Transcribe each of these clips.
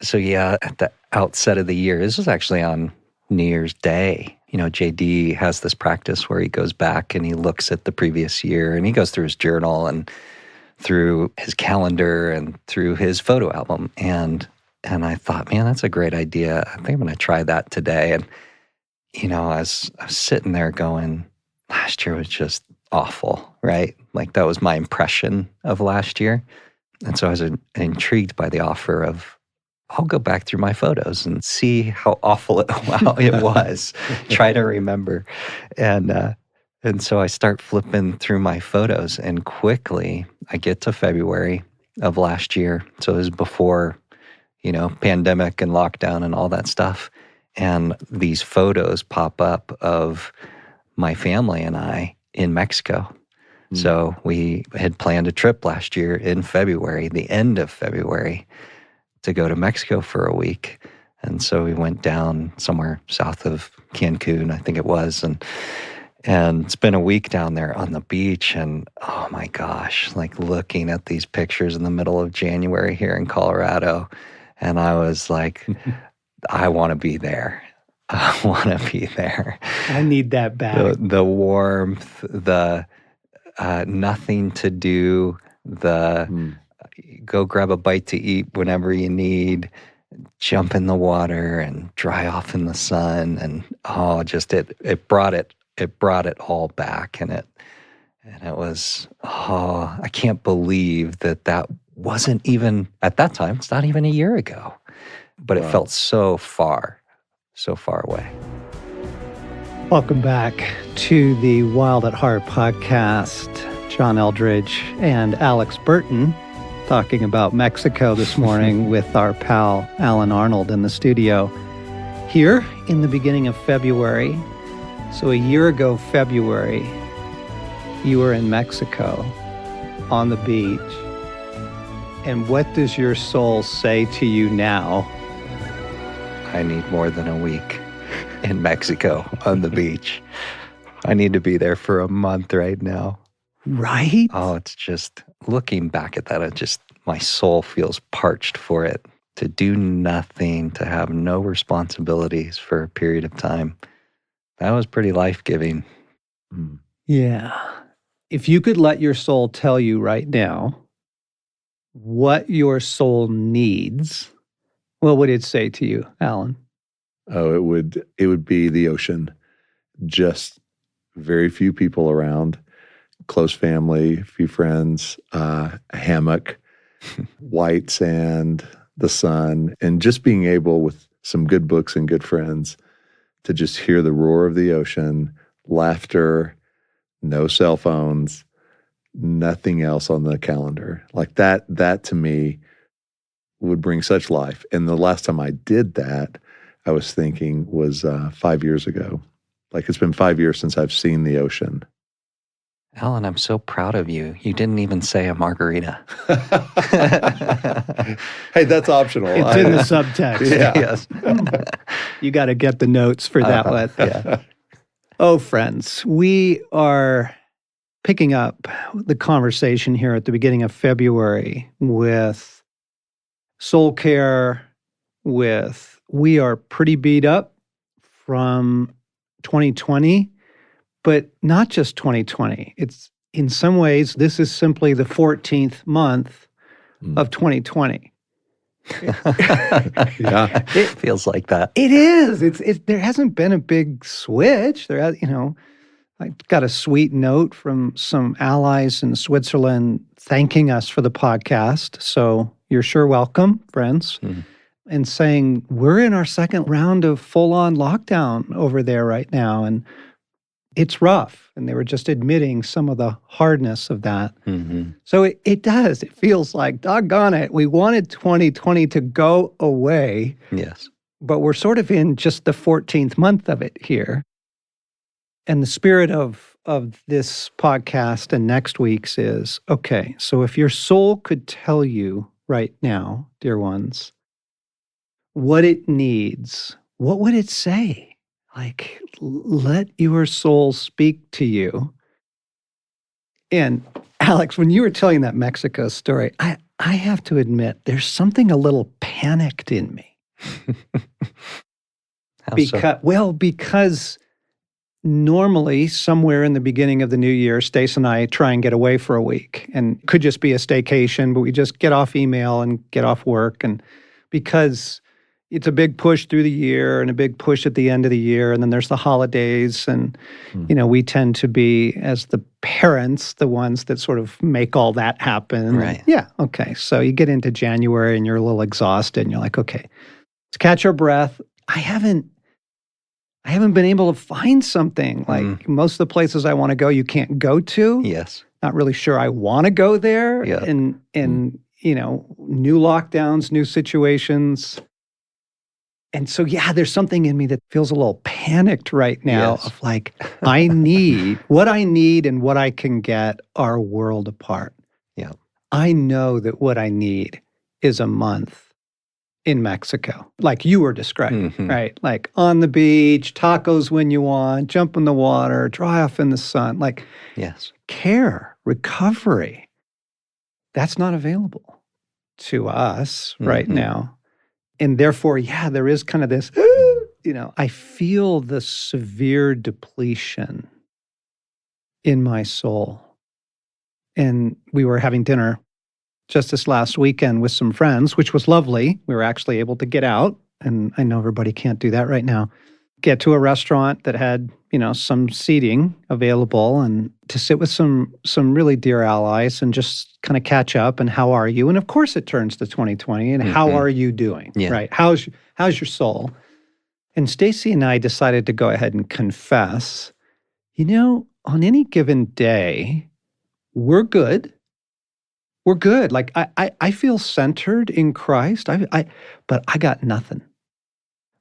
So yeah, at the outset of the year, this was actually on New Year's Day. JD has this practice where he goes back and he looks at the previous year and he goes through his journal and through his calendar and through his photo album. And I thought, man, that's a great idea. I think I'm going to try that today. And, I was sitting there going, last year was just awful, right? Like that was my impression of last year. And so I was intrigued by the offer of, I'll go back through my photos and see how awful it was. Try to remember. And so I start flipping through my photos, and quickly I get to February of last year. So it was before, pandemic and lockdown and all that stuff. And these photos pop up of my family and I in Mexico. So we had planned a trip last year in February, the end of February, to go to Mexico for a week. And so we went down somewhere south of Cancun, I think it was, and spent a week down there on the beach. And oh my gosh, like looking at these pictures in the middle of January here in Colorado, and I was like, I want to be there. I want to be there. I need that back. The warmth, the nothing to do, the go grab a bite to eat whenever you need, jump in the water and dry off in the sun, and it brought it all back, and it was, I can't believe that wasn't even at that time. It's not even a year ago, but it felt so far away. Welcome back to the Wild at Heart podcast. John Eldredge and Alex Burton talking about Mexico this morning with our pal Alan Arnold in the studio here in the beginning of February. So a year ago, February, you were in Mexico on the beach. And what does your soul say to you now? I need more than a week in Mexico on the beach. I need to be there for a month right now. Right? Oh, it's just looking back at that, my soul feels parched for it. To do nothing, to have no responsibilities for a period of time. That was pretty life-giving. Yeah. If you could let your soul tell you right now what your soul needs, what would it say to you, Alan? Oh, it would be the ocean. Just very few people around. Close family, a few friends, a hammock, white sand, the sun, and just being able with some good books and good friends to just hear the roar of the ocean, laughter, no cell phones, nothing else on the calendar. Like that to me would bring such life. And the last time I did that, I was thinking was 5 years ago. Like it's been 5 years since I've seen the ocean. Alan, I'm so proud of you. You didn't even say a margarita. Hey, that's optional. It's in the subtext. Yeah. Yes. You got to get the notes for that one. Yeah. Oh, friends, we are picking up the conversation here at the beginning of February with soul care, we are pretty beat up from 2020. But not just 2020. It's in some ways, this is simply the 14th month of 2020. Yeah. It feels like that. It is. There hasn't been a big switch. I got a sweet note from some allies in Switzerland thanking us for the podcast. So you're sure welcome, friends. And saying, we're in our second round of full-on lockdown over there right now. And it's rough, and they were just admitting some of the hardness of that. So it does. It feels like, doggone it, we wanted 2020 to go away. Yes. But we're sort of in just the 14th month of it here. And the spirit of this podcast and next week's is, okay, so if your soul could tell you right now, dear ones, what it needs, what would it say? Like, let your soul speak to you. And Alex, when you were telling that Mexico story, I have to admit, there's something a little panicked in me. How so? Because normally somewhere in the beginning of the new year, Stace and I try and get away for a week, and could just be a staycation, but we just get off email and get off work. And because it's a big push through the year and a big push at the end of the year, and then there's the holidays, and we tend to be, as the parents, the ones that sort of make all that happen. Right. Yeah, okay. So you get into January and you're a little exhausted, and you're like, okay, let's catch our breath. I haven't been able to find something. Like most of the places I want to go, you can't go to. Yes. Not really sure I want to go there. Yeah. And new lockdowns, new situations. And so, yeah, there's something in me that feels a little panicked right now Yes. of like, what I need and what I can get are a world apart. Yeah. I know that what I need is a month in Mexico, like you were describing, right? Like on the beach, tacos when you want, jump in the water, dry off in the sun, like Yes. care, recovery. That's not available to us right now. And therefore, yeah, there is kind of this, I feel the severe depletion in my soul. And we were having dinner just this last weekend with some friends, which was lovely. We were actually able to get out, and I know everybody can't do that right now. Get to a restaurant that had, some seating available, and to sit with some really dear allies and just kind of catch up. And how are you? And of course, it turns to 2020. And how are you doing? Yeah. Right? How's your soul? And Stacy and I decided to go ahead and confess. On any given day, we're good. We're good. Like I feel centered in Christ. But I got nothing.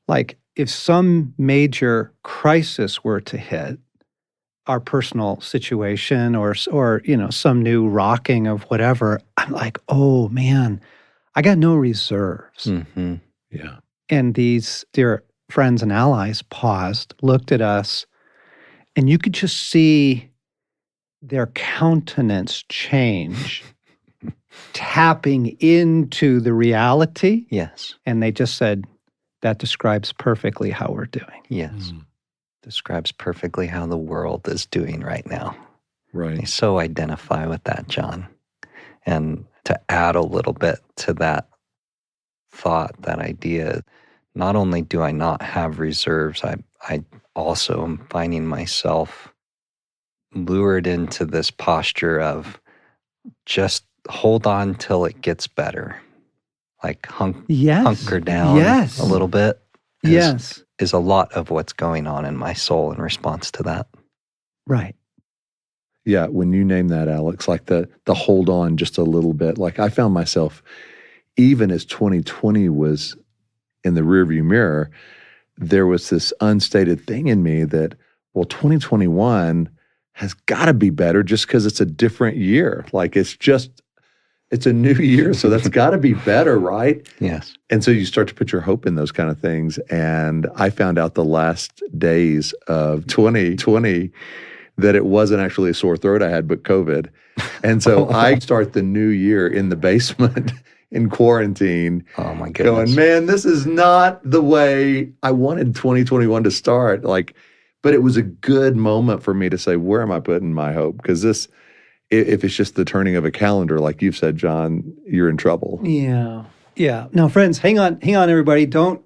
Like if some major crisis were to hit our personal situation, or some new rocking of whatever, I'm like, oh man, I got no reserves. Yeah. And these dear friends and allies paused, looked at us, and you could just see their countenance change. Tapping into the reality. Yes. And they just said, that describes perfectly how we're doing. Yes. Describes perfectly how the world is doing right now. Right. I so identify with that, John. And to add a little bit to that thought, that idea, not only do I not have reserves, I also am finding myself lured into this posture of just hold on till it gets better. Like hunker down a little bit. Is a lot of what's going on in my soul in response to that. Right. Yeah, when you name that, Alex, like the hold on just a little bit, like I found myself, even as 2020 was in the rearview mirror, there was this unstated thing in me that, well, 2021 has got to be better just because it's a different year. Like it's a new year, so that's got to be better, right? Yes. And so you start to put your hope in those kind of things. And I found out the last days of 2020 that it wasn't actually a sore throat I had, but COVID. And so I start the new year in the basement in quarantine. Oh my goodness. Going, man, this is not the way I wanted 2021 to start. But it was a good moment for me to say, where am I putting my hope? Because this, if it's just the turning of a calendar, like you've said, John, you're in trouble. Yeah. Yeah. Now, friends, hang on, everybody. Don't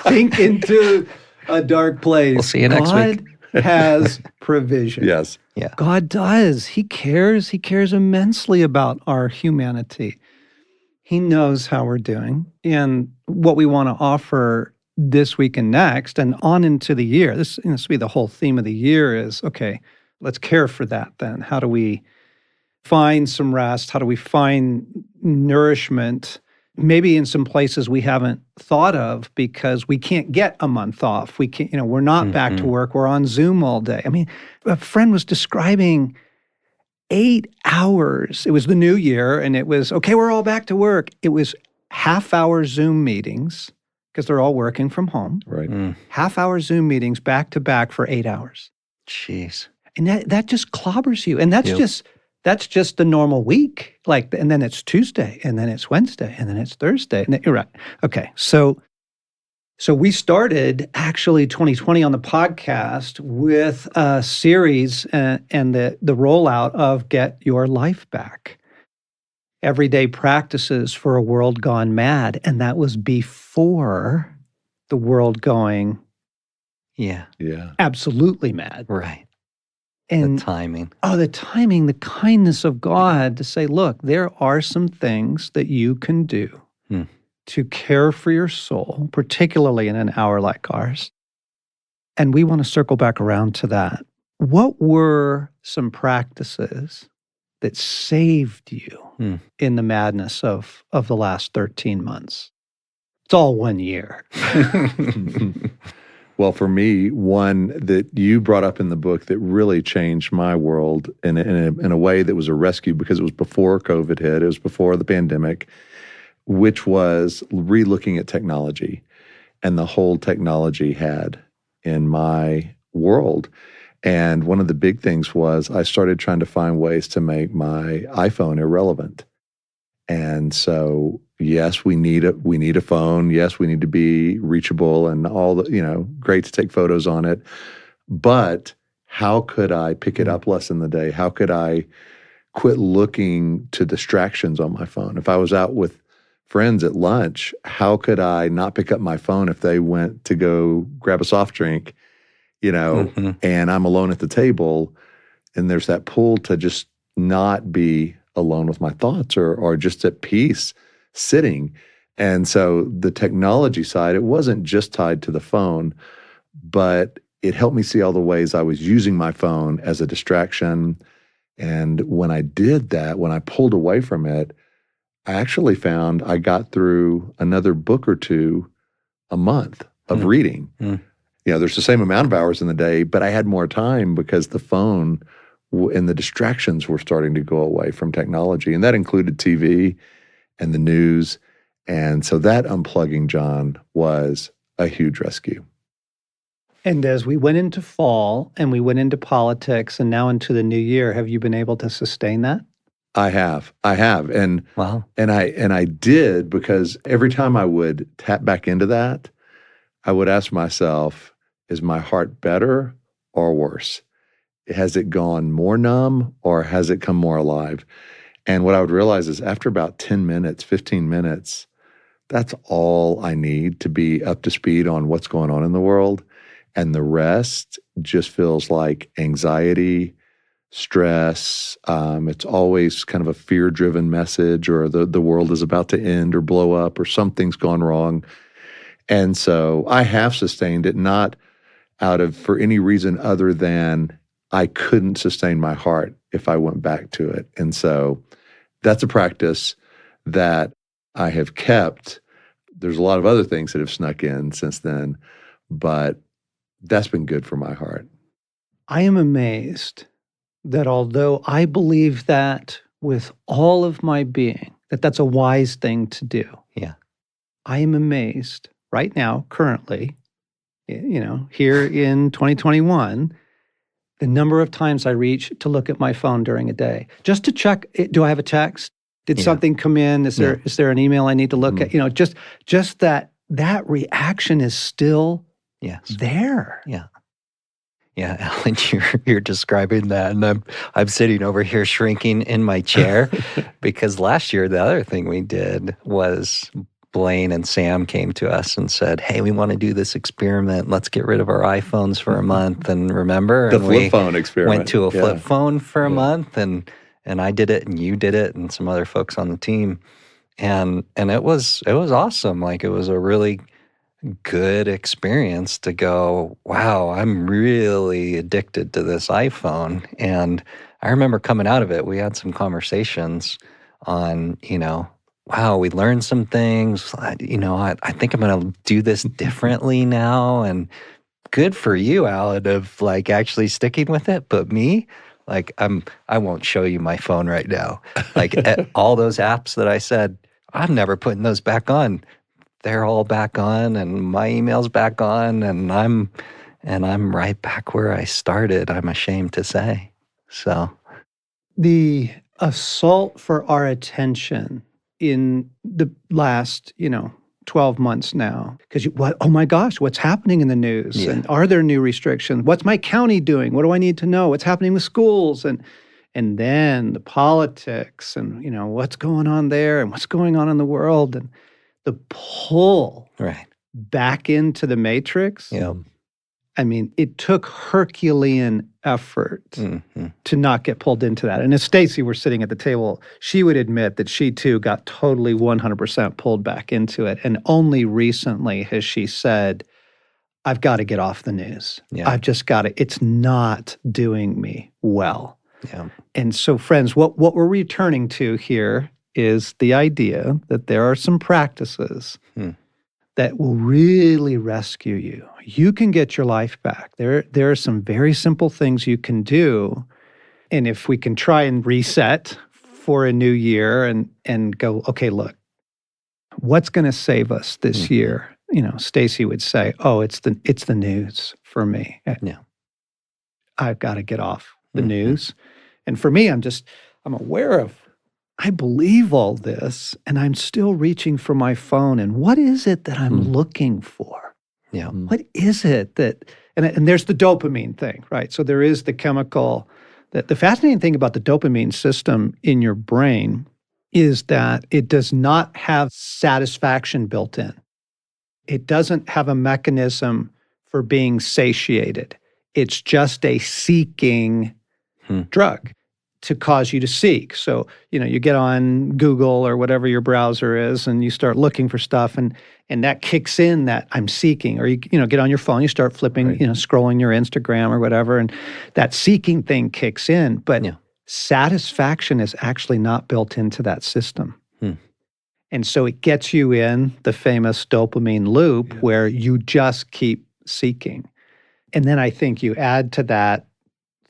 sink into a dark place. We'll see you next week. God has provision. Yes. Yeah. God does. He cares. He cares immensely about our humanity. He knows how we're doing and what we want to offer this week and next and on into the year. This will be the whole theme of the year is, okay, let's care for that then. How do we find some rest? How do we find nourishment? Maybe in some places we haven't thought of because we can't get a month off. We can't, we're not back to work. We're on Zoom all day. I mean, a friend was describing 8 hours. It was the new year and it was, okay, we're all back to work. It was half-hour Zoom meetings because they're all working from home. Right. Half-hour Zoom meetings back to back for 8 hours. Jeez. And that just clobbers you. And that's just that's just the normal week. Like, and then it's Tuesday, and then it's Wednesday, and then it's Thursday. And then, you're right. Okay. So we started actually 2020 on the podcast with a series and the rollout of Get Your Life Back. Everyday practices for a world gone mad. And that was before the world going Yeah. absolutely mad. Right. And the timing. the timing, the kindness of God to say, look, there are some things that you can do to care for your soul, particularly in an hour like ours. And we want to circle back around to that. What were some practices that saved you in the madness of the last 13 months? It's all 1 year. Well, for me, one that you brought up in the book that really changed my world in a way that was a rescue, because it was before COVID hit, it was before the pandemic, which was re-looking at technology and the whole technology had in my world. And one of the big things was I started trying to find ways to make my iPhone irrelevant. And so, yes, we need a phone. Yes, we need to be reachable and all the, great to take photos on it. But how could I pick it up less in the day? How could I quit looking to distractions on my phone? If I was out with friends at lunch, how could I not pick up my phone if they went to go grab a soft drink, and I'm alone at the table, and there's that pull to just not be alone with my thoughts or just at peace sitting. And so the technology side, it wasn't just tied to the phone, but it helped me see all the ways I was using my phone as a distraction. And when I did that, when I pulled away from it, I actually found I got through another book or two a month of reading. There's the same amount of hours in the day, but I had more time because the phone and the distractions were starting to go away from technology. And that included TV and the news. And so that unplugging, John, was a huge rescue. And as we went into fall and we went into politics and now into the new year, have you been able to sustain that? I have. And wow. And I did, because every time I would tap back into that, I would ask myself, is my heart better or worse? Has it gone more numb or has it come more alive? And what I would realize is after about 10 minutes, 15 minutes, that's all I need to be up to speed on what's going on in the world. And the rest just feels like anxiety, stress. It's always kind of a fear-driven message, or the world is about to end or blow up or something's gone wrong. And so I have sustained it, not for any reason other than I couldn't sustain my heart if I went back to it. And so that's a practice that I have kept. There's a lot of other things that have snuck in since then, but that's been good for my heart. I am amazed that although I believe that with all of my being, that that's a wise thing to do. Yeah. I am amazed right now, currently, here in 2021, the number of times I reach to look at my phone during a day, just to check, do I have a text? Did something come in? Is there an email I need to look at? Just that reaction is still there. Yeah. Yeah, Alan, you're describing that, and I'm sitting over here shrinking in my chair because last year the other thing we did was Blaine and Sam came to us and said, "Hey, we want to do this experiment. Let's get rid of our iPhones for a month." And remember, the flip phone experiment. Went to a flip phone for a month, and I did it, and you did it, and some other folks on the team, and it was awesome. Like, it was a really good experience to go, wow, I'm really addicted to this iPhone. And I remember coming out of it, we had some conversations on, wow, we learned some things. I think I'm going to do this differently now. And good for you, Alan, of like actually sticking with it. But me, like, I won't show you my phone right now. Like, all those apps that I said, I'm never putting those back on. They're all back on, and my email's back on, and I'm right back where I started, I'm ashamed to say. So The assault for our attention in the last, 12 months now, because oh my gosh, what's happening in the news? Yeah. And are there new restrictions? What's my county doing? What do I need to know? What's happening with schools? And then the politics and, what's going on there and what's going on in the world, and the pull Right. back into the matrix. Yeah. I mean, it took Herculean effort to not get pulled into that. And if Stacy were sitting at the table, she would admit that she too got totally 100% pulled back into it. And only recently has she said, I've got to get off the news. Yeah. I've just got to, it's not doing me well. Yeah. And so, friends, what we're returning to here is the idea that there are some practices that will really rescue you. You can get your life back. There are some very simple things you can do. And if we can try and reset for a new year and go, okay, look, what's going to save us this year? Stacy would say, oh, it's the news for me. Yeah. I've got to get off the news. And for me, I'm aware of, I believe all this, and I'm still reaching for my phone. And what is it that I'm looking for? Yeah. What is it that, and there's the dopamine thing, right? So there is the chemical, the fascinating thing about the dopamine system in your brain is that it does not have satisfaction built in. It doesn't have a mechanism for being satiated. It's just a seeking drug to cause you to seek. So, you get on Google or whatever your browser is and you start looking for stuff and that kicks in that I'm seeking. Or you get on your phone, you start flipping, scrolling your Instagram or whatever, and that seeking thing kicks in. But satisfaction is actually not built into that system. And so it gets you in the famous dopamine loop where you just keep seeking. And then I think you add to that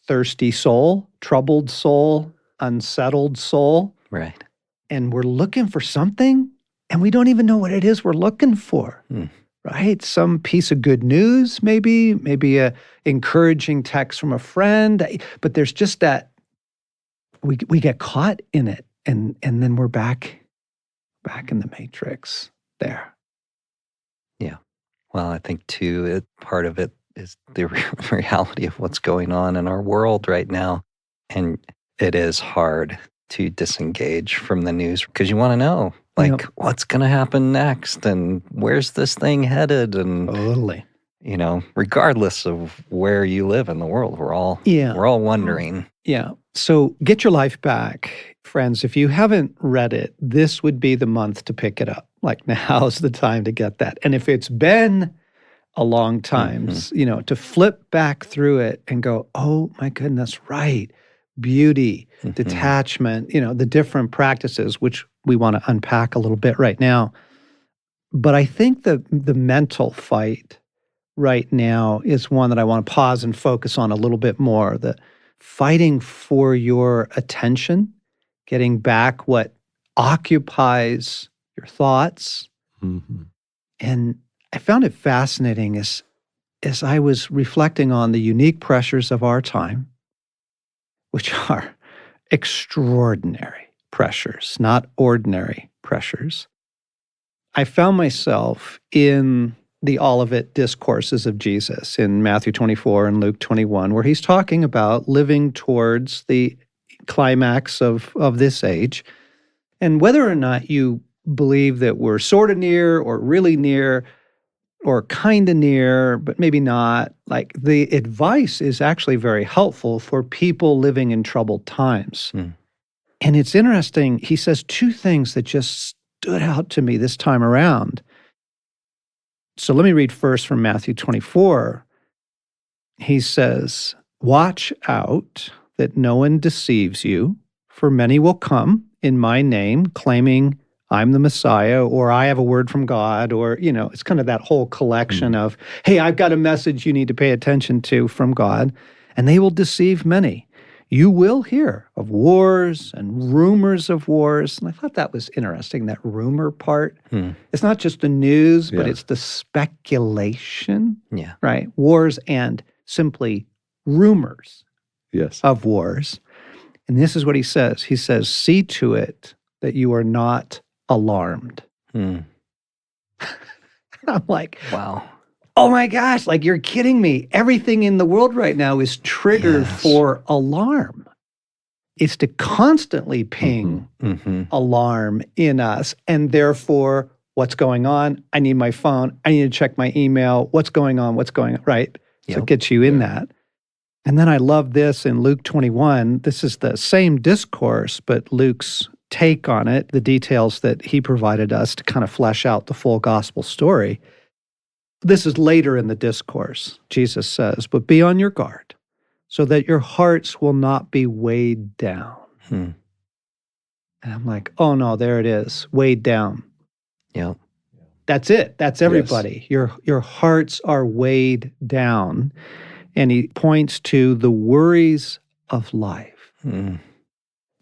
thirsty soul, troubled soul, unsettled soul. Right. And we're looking for something, and we don't even know what it is we're looking for, right? Some piece of good news, maybe a encouraging text from a friend, but there's just that, we get caught in it, and then we're back in the matrix there. Yeah. Well, I think too, part of it is the reality of what's going on in our world right now. And it is hard to disengage from the news because you want to know, what's going to happen next and where's this thing headed? And totally. Regardless of where you live in the world, we're all wondering. Yeah. So get your life back, friends. If you haven't read it, this would be the month to pick it up. Now's the time to get that. And if it's been a long time, to flip back through it and go, oh my goodness, right. Beauty, detachment, the different practices, which we want to unpack a little bit right now. But I think the mental fight right now is one that I want to pause and focus on a little bit more. The fighting for your attention, getting back what occupies your thoughts. And I found it fascinating as I was reflecting on the unique pressures of our time, which are extraordinary pressures, not ordinary pressures. I found myself in the Olivet discourses of Jesus in Matthew 24 and Luke 21, where he's talking about living towards the climax of this age. And whether or not you believe that we're sort of near or really near or kind of near, but maybe not, the advice is actually very helpful for people living in troubled times. And it's interesting, he says two things that just stood out to me this time around. So let me read first from Matthew 24. He says, "Watch out that no one deceives you, for many will come in my name, claiming I'm the Messiah, or I have a word from God, or, it's kind of that whole collection of, hey, I've got a message you need to pay attention to from God, and they will deceive many. You will hear of wars and rumors of wars." And I thought that was interesting, that rumor part. It's not just the news, but it's the speculation, right? Wars and simply rumors of wars. And this is what he says. He says, see to it that you are not alarmed. Hmm. I'm like, Wow. oh my gosh, like you're kidding me. Everything in the world right now is triggered Yes. for alarm. It's to constantly ping Mm-hmm. alarm in us. And therefore, what's going on? I need my phone. I need to check my email. What's going on? What's going on? Right? So Yep. it gets you in that. And then I love this in Luke 21. This is the same discourse, but Luke's take on it, the details that he provided us to kind of flesh out the full gospel story. This is later in the discourse. Jesus says, but be on your guard so that your hearts will not be weighed down. Hmm. And I'm like, oh no, there it is, weighed down. Yep. That's it. That's everybody. Your hearts are weighed down. And he points to the worries of life. Hmm.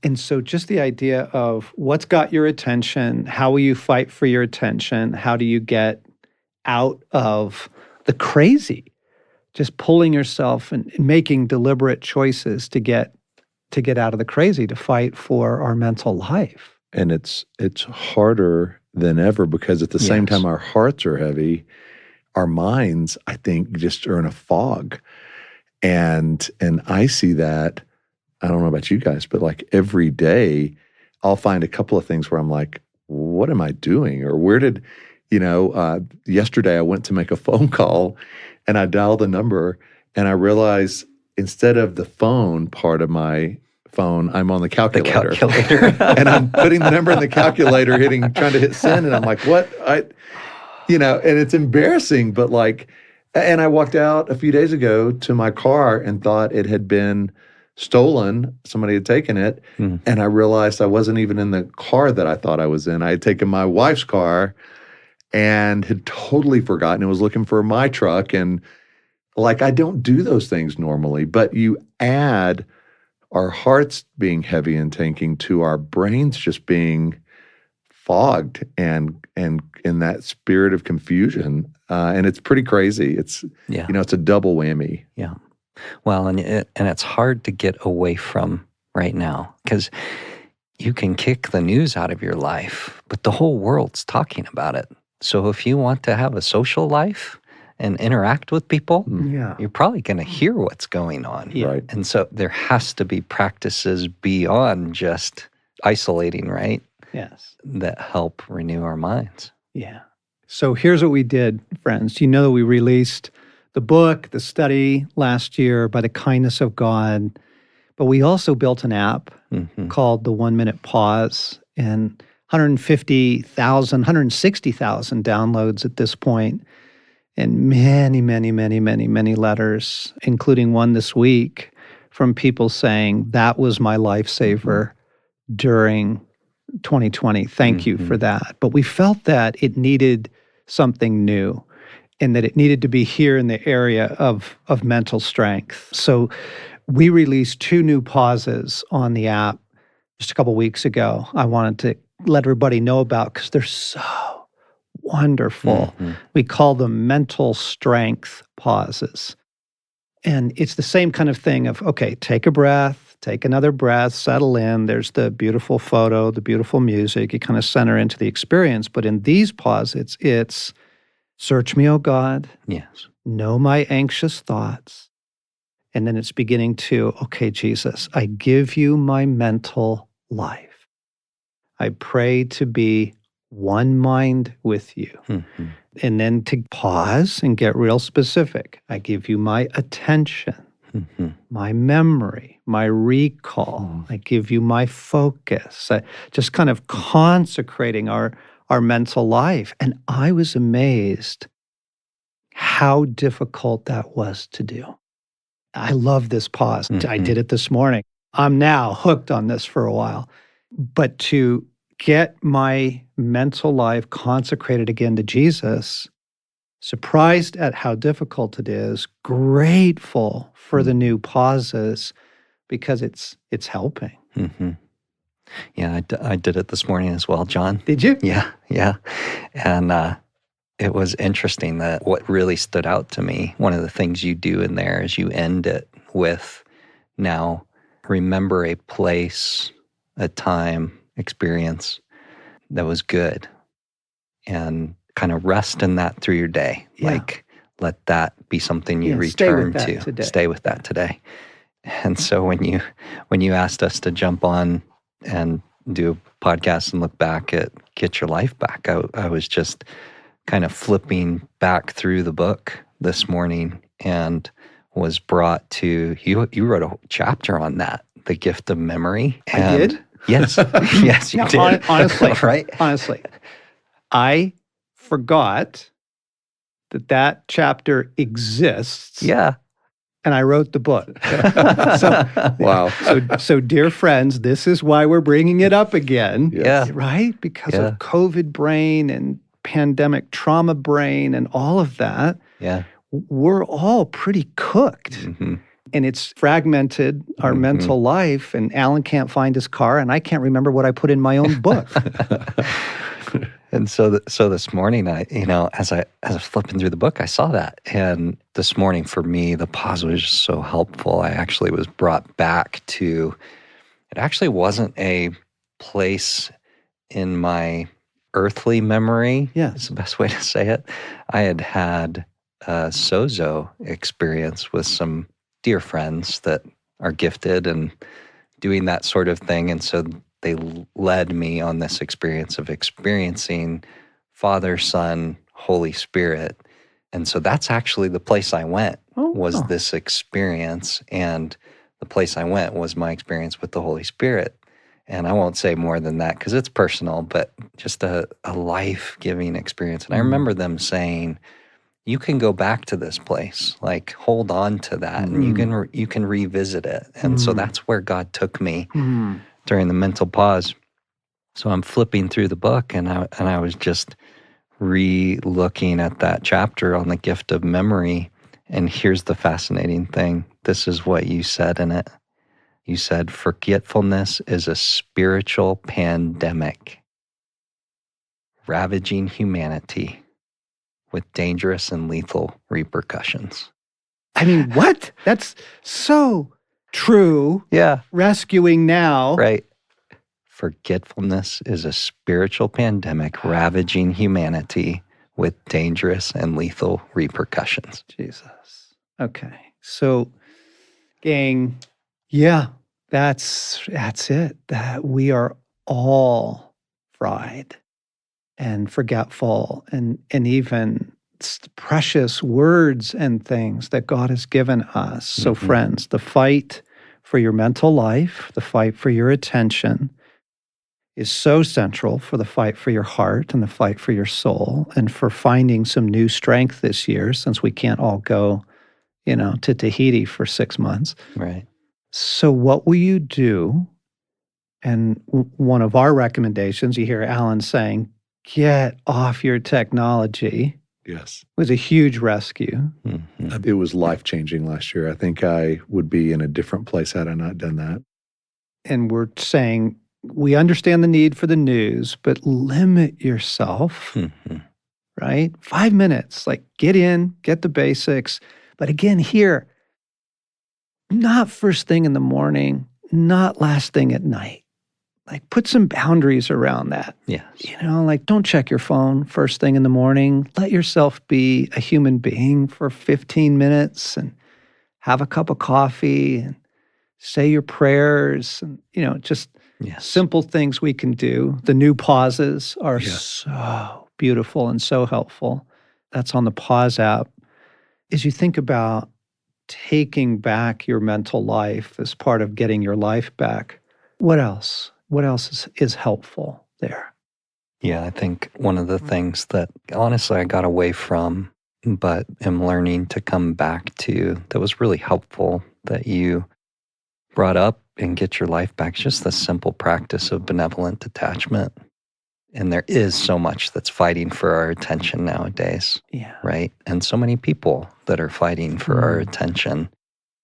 And so just the idea of what's got your attention, how will you fight for your attention? How do you get out of the crazy? Just pulling yourself and making deliberate choices to get out of the crazy, to fight for our mental life. And it's harder than ever because at the same Yes. time our hearts are heavy, our minds, I think, just are in a fog. And I see that, I don't know about you guys, but like every day I'll find a couple of things where I'm like, what am I doing? Or where did, yesterday I went to make a phone call and I dialed the number and I realized instead of the phone part of my phone, I'm on the The calculator. calculator. And I'm putting the number in the calculator, trying to hit send, and I'm like, what? And it's embarrassing, but like, and I walked out a few days ago to my car and thought it had been stolen. Somebody had taken it. Hmm. And I realized I wasn't even in the car that I thought I was in. I had taken my wife's car and had totally forgotten and was looking for my truck. And like, I don't do those things normally, but you add our hearts being heavy and tanking to our brains just being fogged and in that spirit of confusion. And it's pretty crazy. It's, Yeah. it's a double whammy. Yeah. Well, and it's hard to get away from right now because you can kick the news out of your life, but the whole world's talking about it. So if you want to have a social life and interact with people, Yeah. you're probably going to hear what's going on. Yeah. Right. And so there has to be practices beyond just isolating, right? Yes. That help renew our minds. Yeah. So here's what we did, friends. You know that we released the book, the study last year by the kindness of God, but we also built an app Mm-hmm. called the 1 Minute Pause, and 150,000, 160,000 downloads at this point, and many, many, many, many, many letters, including one this week from people saying, that was my lifesaver during 2020. Thank you for that. But we felt that it needed something new and that it needed to be here in the area of mental strength. So we released 2 new pauses on the app just a couple weeks ago. I wanted to let everybody know about because they're so wonderful. Mhm. We call them mental strength pauses. And it's the same kind of thing of, okay, take a breath, take another breath, settle in. There's the beautiful photo, the beautiful music. You kind of center into the experience. But in these pauses, it's search me, O God, Yes. know my anxious thoughts. And then it's beginning to, okay, Jesus, I give you my mental life. I pray to be one mind with you. Mhm. And then to pause and get real specific. I give you my attention, Mhm. my memory, my recall. I give you my focus. Just kind of consecrating our mental life. And I was amazed how difficult that was to do. I love this pause. I did it this morning. I'm now hooked on this for a while. But to get my mental life consecrated again to Jesus, surprised at how difficult it is, grateful for the new pauses because it's helping. Mhm. Yeah, I did it this morning as well, John. Did you? Yeah. And it was interesting that what really stood out to me, one of the things you do in there is you end it with, now remember a place, a time, experience that was good, and kind of rest in that through your day. Yeah. Like, let that be something you stay with return that to. today. Stay with that today. And so when you asked us to jump on and do a podcast and look back at Get Your Life Back, I was just kind of flipping back through the book this morning and was brought to you wrote a chapter on that, the gift of memory. I And did? Yes. Yes, you No, did. honestly, Right? honestly, I forgot that chapter exists. Yeah. And I wrote the book. Wow. So, dear friends, this is why we're bringing it up again. Yeah. Right? Because Yeah. of COVID brain and pandemic trauma brain and all of that, Yeah. we're all pretty cooked. Mm-hmm. And it's fragmented our Mhm. mental life. And Alan can't find his car, and I can't remember what I put in my own book. And so this morning, as I was flipping through the book, I saw that. And this morning, for me, the pause was just so helpful. I actually was brought back to, it actually wasn't a place in my earthly memory. Yeah. Is the best way to say it. I had a sozo experience with some dear friends that are gifted and doing that sort of thing. And so they led me on this experience of experiencing Father, Son, Holy Spirit. And so that's actually the place I went, was this experience. And the place I went was my experience with the Holy Spirit. And I won't say more than that because it's personal, but just a life-giving experience. And I remember them saying, you can go back to this place, like hold on to that, and you can revisit it. And so that's where God took me during the mental pause. So I'm flipping through the book, and I was just re-looking at that chapter on the gift of memory. And here's the fascinating thing. This is what you said in it. You said, forgetfulness is a spiritual pandemic ravaging humanity with dangerous and lethal repercussions. I mean, what? That's so true. Yeah. Rescuing now. Right. Forgetfulness is a spiritual pandemic ravaging humanity with dangerous and lethal repercussions. Jesus. Okay. So, gang, yeah, that's it. That we are all fried and forgetful and even precious words and things that God has given us. So, friends, the fight for your mental life, the fight for your attention is so central for the fight for your heart and the fight for your soul and for finding some new strength this year, since we can't all go, to Tahiti for 6 months. Right. So what will you do? And one of our recommendations, you hear Alan saying, get off your technology. Yes. It was a huge rescue. Mm-hmm. It was life-changing last year. I think I would be in a different place had I not done that. And we're saying, we understand the need for the news, but limit yourself, Mm-hmm. right? 5 minutes, like get in, get the basics. But again, here, not first thing in the morning, not last thing at night. Like put some boundaries around that. Yes. Like don't check your phone first thing in the morning. Let yourself be a human being for 15 minutes and have a cup of coffee and say your prayers and, just simple things we can do. The new pauses are so beautiful and so helpful. That's on the Pause app. As you think about taking back your mental life as part of getting your life back, what else? What else is helpful there? Yeah, I think one of the things that honestly I got away from, but am learning to come back to, that was really helpful that you brought up and Get Your Life Back, just the simple practice of benevolent detachment. And there is so much that's fighting for our attention nowadays. Yeah. Right? And so many people that are fighting for our attention.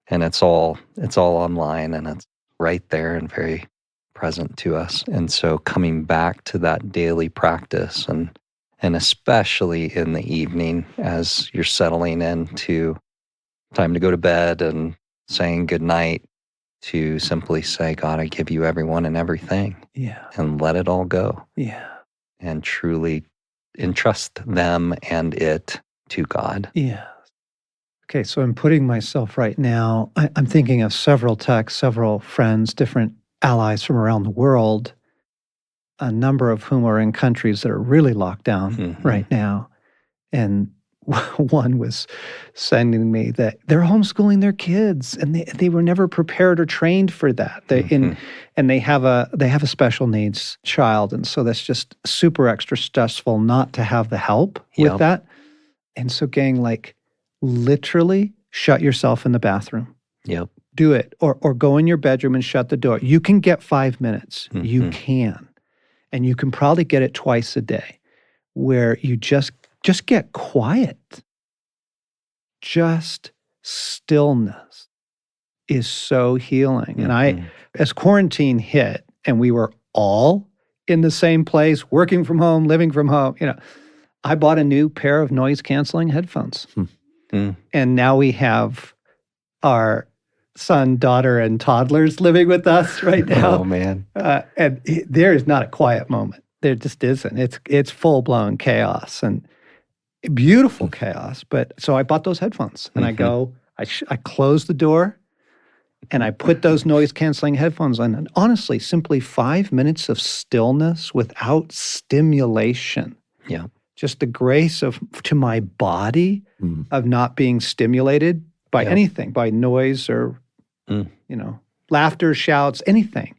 And it's all online and it's right there and very present to us. And so coming back to that daily practice and especially in the evening as you're settling into time to go to bed and saying goodnight, to simply say, God, I give you everyone and everything, Yeah. and let it all go, Yeah. and truly entrust them and it to God. Yeah. Okay, so I'm putting myself right now, I'm thinking of several texts, several friends, different allies from around the world, a number of whom are in countries that are really locked down Mhm. right now. And one was sending me that they're homeschooling their kids and they were never prepared or trained for that. Mhm. And they have a special needs child. And so that's just super extra stressful not to have the help with Yep. that. And so gang, like literally shut yourself in the bathroom. Yep. Do it. Or go in your bedroom and shut the door. You can get 5 minutes. You Mhm. can. And you can probably get it twice a day where you just get quiet. Just stillness is so healing. And Mhm. as quarantine hit and we were all in the same place, working from home, living from home, I bought a new pair of noise canceling headphones. Mm. And now we have our son, daughter, and toddlers living with us right now. Oh, man. There is not a quiet moment. There just isn't. It's full blown chaos and beautiful chaos. But so I bought those headphones, and I go. I close the door, and I put those noise canceling headphones on. And honestly, simply 5 minutes of stillness without stimulation. Yeah. Just the grace to my body Mm. of not being stimulated by Yeah. anything, by noise or Mm. laughter, shouts, anything.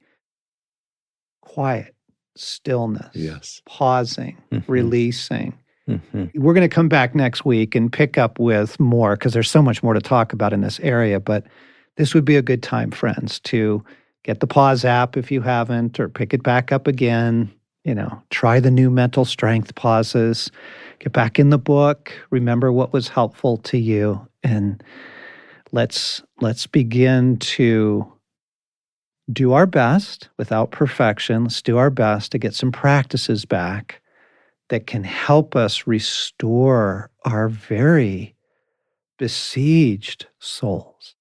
Quiet, stillness, Yes. pausing, Mhm. releasing. Mhm. We're going to come back next week and pick up with more because there's so much more to talk about in this area. But this would be a good time, friends, to get the Pause app if you haven't, or pick it back up again. Try the new mental strength pauses. Get back in the book. Remember what was helpful to you, and let's begin to do our best without perfection. Let's do our best to get some practices back that can help us restore our very besieged souls.